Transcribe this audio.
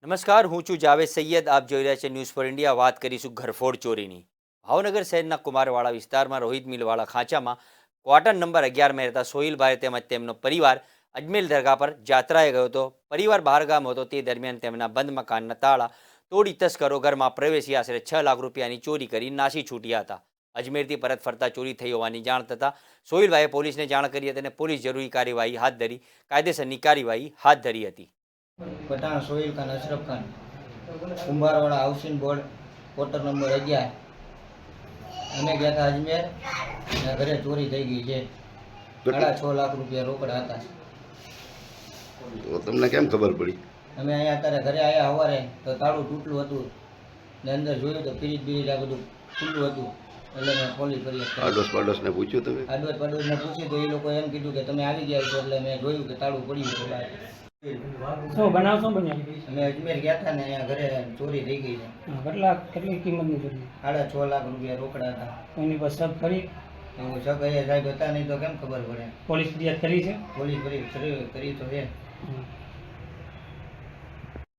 નમસ્કાર, હું છું જાવેદ સૈયદ. આપ જોઈ રહ્યા છે ન્યૂઝ ફોર ઇન્ડિયા. વાત કરીશું ઘરફોડ ચોરીની. ભાવનગર શહેરના કુમારવાડા વિસ્તારમાં રોહિત મિલવાળા ખાંચામાં ક્વાર્ટર નંબર 11માં રહેતા સોહિલભાઈ તેમજ તેમનો પરિવાર અજમેર દરગાહ પર જાત્રાએ ગયો હતો. પરિવાર બહારગામ હતો તે દરમિયાન તેમના બંધ મકાનના તાળા તોડી તસ્કરો ઘરમાં પ્રવેશી આશરે 6 લાખ રૂપિયાની ચોરી કરી નાસી છૂટ્યા હતા. અજમેરથી પરત ફરતા ચોરી થઈ હોવાની જાણ થતાં સોહિલભાઈએ પોલીસને જાણ કરી હતી અને પોલીસ જરૂરી કાર્યવાહી હાથ ધરી કાયદેસરની કાર્યવાહી હાથ ધરી હતી. Pathan Sohail Khan Ashraf Khan Kumbharwada housing board quarter number 11 અમે ગયા હતા અજમેર અને ઘરે ચોરી થઈ ગઈ છે. 6.5 લાખ રૂપિયા રોકડા હતા. તો તમને કેમ ખબર પડી? અમે અહીંયા અત્યારે ઘરે આવ્યા સવારે તો તાળું તૂટેલું હતું ને અંદર જોયું તો ફ્રીજ બીજ આ બધું ખુલ્લું હતું એટલે મેં પોલીસ ફરિયાદ પાડોશને પૂછ્યું તમે? પાડોશને પૂછ્યું તો એ લોકોએ એમ કીધું કે તમે આવી ગયા છો એટલે મેં જોયું કે તાળું પડ્યું છે બહાર. શું બનાવ શું બન્યો? અમે અજમેર ગયા હતા ને અહીંયા ઘરે ચોરી થઈ ગઈ છે. કેટલી કિંમતની ચોરી? 6.5 લાખ રૂપિયા રોકડા હતા. એની પર શક કરી? એવું સગાઈ સાહેબ હતા નહીં તો કેમ ખબર પડે? પોલીસ ફરિયાદ કરી છે? પોલીસ ફરિયાદ કરી તો છે.